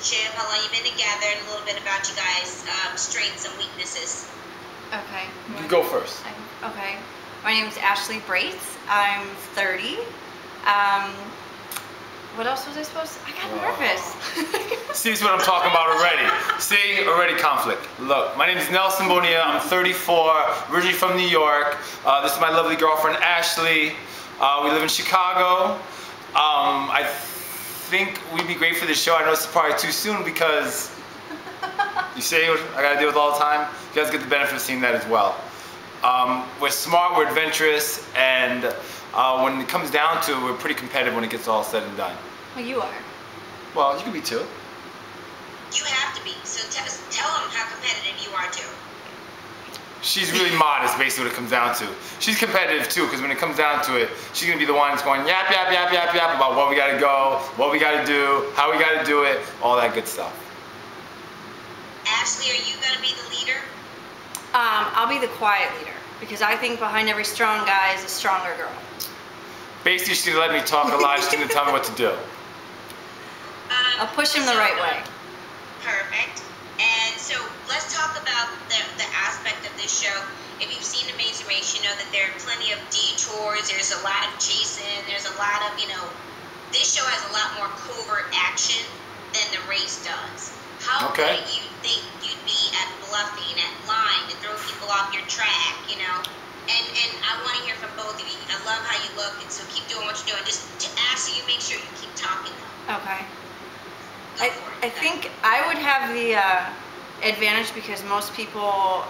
relationship, how long you've been together, and a little bit about you guys' strengths and weaknesses. Okay. You go first. Okay. My name is Ashley Braitz. I'm 30. What else was I supposed to? I got nervous. See, this is what I'm talking about already. See, already conflict. Look, my name is Nelson Bonilla. I'm 34, originally from New York. This is my lovely girlfriend, Ashley. We live in Chicago. I think we'd be great for this show. I know it's probably too soon because you say what I gotta deal with all the time. You guys get the benefit of seeing that as well. We're smart, we're adventurous, and when it comes down to it, we're pretty competitive when it gets all said and done. Well, you are. Well, you can be too. You have to be. So tell them how competitive you are too. She's really modest, basically what it comes down to. She's competitive too, because when it comes down to it, she's gonna be the one that's going yap, yap, yap, yap, yap about what we gotta go, what we gotta do, how we gotta do it, all that good stuff. Ashley, are you gonna be the leader? I'll be the quiet leader because I think behind every strong guy is a stronger girl. Basically, she's gonna let me talk a lot. She's gonna tell me what to do. I'll push him the right way. Perfect. And so let's talk about the aspect of this show. If you've seen Amazing Race, you know that there are plenty of detours. There's a lot of chasing. There's a lot of, this show has a lot more covert action than the race does. How good do you think you'd be at bluffing, at lying, to throw people off your track, And I want to hear from both of you. I love how you look, and so keep doing what you're doing. Just to ask you, make sure you keep talking though. Okay. Go for it. I think I would have the advantage because most people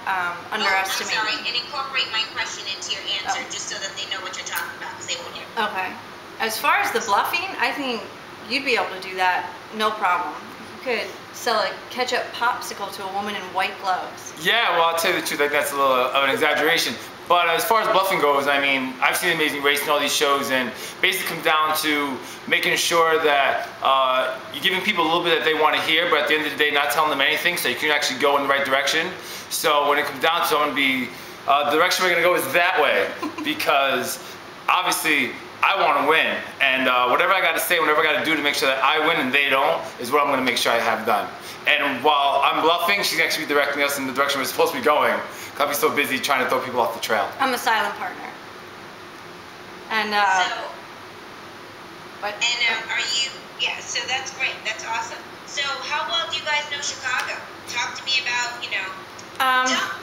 underestimate I'm sorry, me. and incorporate my question into your answer just so that they know what you're talking about because they won't hear. Okay. As far as the bluffing, I think you'd be able to do that no problem. You could sell a ketchup popsicle to a woman in white gloves. Yeah, well, I'll tell you the truth, that's a little of an exaggeration. But as far as bluffing goes, I mean, I've seen Amazing Race and all these shows, and basically comes down to making sure that you're giving people a little bit that they want to hear, but at the end of the day, not telling them anything, so you can actually go in the right direction. So when it comes down to it, the direction we're going to go is that way, because obviously I want to win, and whatever I got to say, whatever I got to do to make sure that I win and they don't, is what I'm going to make sure I have done. And while I'm bluffing, she's actually directing us in the direction we're supposed to be going. I'll be so busy trying to throw people off the trail. I'm a silent partner. And so that's great. That's awesome. So how well do you guys know Chicago? Talk to me about,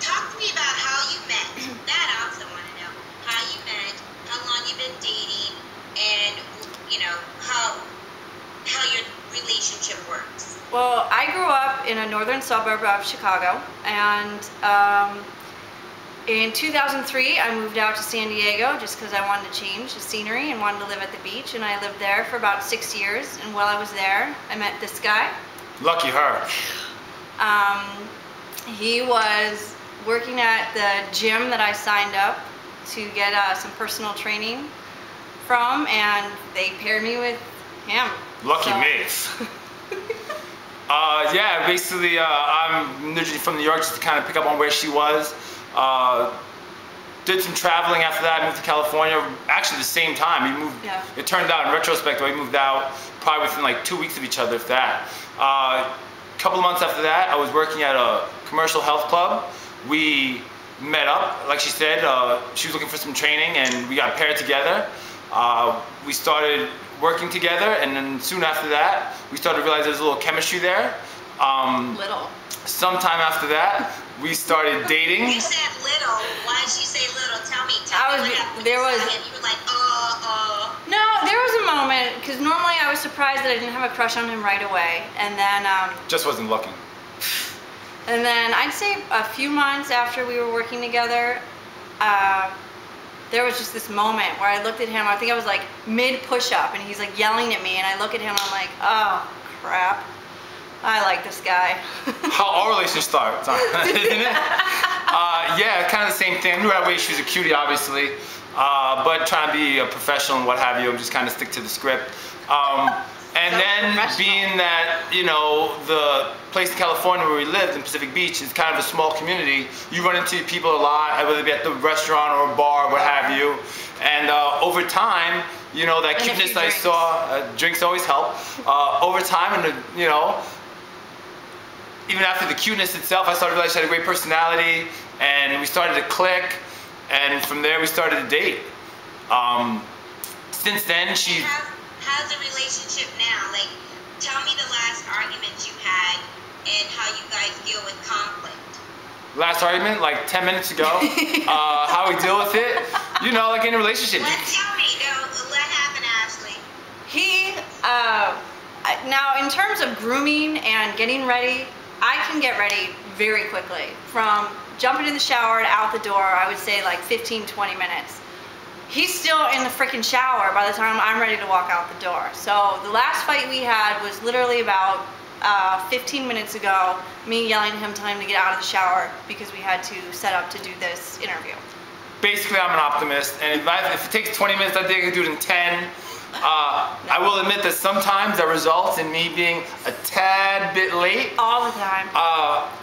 talk to me about how you met. That I also want to know. How you met, how long you've been dating, and how your relationship works. Well, I grew up in a northern suburb of Chicago, and in 2003 I moved out to San Diego just because I wanted to change the scenery and wanted to live at the beach, and I lived there for about 6 years, and while I was there I met this guy. Lucky her. He was working at the gym that I signed up to get some personal training from, and they paired me with him. Lucky me. Yeah, basically I'm originally from New York, just to kind of pick up on where she was. Did some traveling after that, moved to California, actually the same time. We moved, It turned out in retrospect, we moved out probably within like 2 weeks of each other, if that. A couple of months after that, I was working at a commercial health club. We met up, like she said, she was looking for some training, and we got paired together. We started working together, and then soon after that, we started to realize there was a little chemistry there. Sometime after that, we started dating. You said little. Why did you say little? Tell me. There was. You were like, No, there was a moment, because normally I was surprised that I didn't have a crush on him right away, and then. Just wasn't looking. And then I'd say a few months after we were working together, there was just this moment where I looked at him, I think I was like mid push-up, and he's like yelling at me, and I look at him and I'm like, oh crap, I like this guy. How our relationship starts, isn't it? Yeah, kind of the same thing. I knew right away she was a cutie, obviously, but trying to be a professional and what have you, just kind of stick to the script. And then being that, the place in California where we lived in Pacific Beach is kind of a small community, you run into people a lot, whether it be at the restaurant or a bar, what have you. And over time, that cuteness I saw, drinks always help. Over time, and even after the cuteness itself, I started to realize she had a great personality, and we started to click, and from there we started to date. Since then, she. How's the relationship now? Like, tell me the last argument you had and how you guys deal with conflict. Last argument, like 10 minutes ago. How we deal with it, you know, like in a relationship. Tell me, what happened, Ashley? Now in terms of grooming and getting ready, I can get ready very quickly. From jumping in the shower to out the door, I would say like 15, 20 minutes. He's still in the freaking shower by the time I'm ready to walk out the door. So the last fight we had was literally about 15 minutes ago, me yelling at him, telling him to get out of the shower because we had to set up to do this interview. Basically, I'm an optimist, and if it takes 20 minutes, I think I can do it in 10. I will admit that sometimes that results in me being a tad bit late. All the time.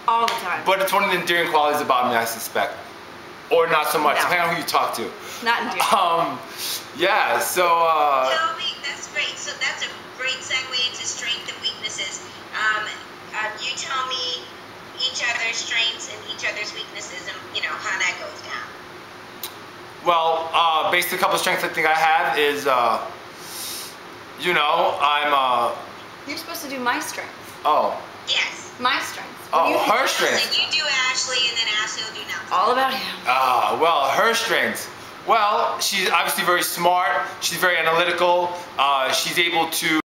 All the time. But it's one of the endearing qualities about me, I suspect. Or not so much, depending on who you talk to. Not endearing. Yeah, so... Tell me, that's great. So that's a great segue into strengths and weaknesses. You tell me each other's strengths and each other's weaknesses and, you know, how that goes down. Well, basically a couple of strengths I think I have is, you know, I'm, You're supposed to do my strengths. Oh. Yes. My strengths. Oh, her strengths. Then you do Ashley, and then Ashley will do Nelson. All about him. Well, her strengths. Well, she's obviously very smart. She's very analytical. She's able to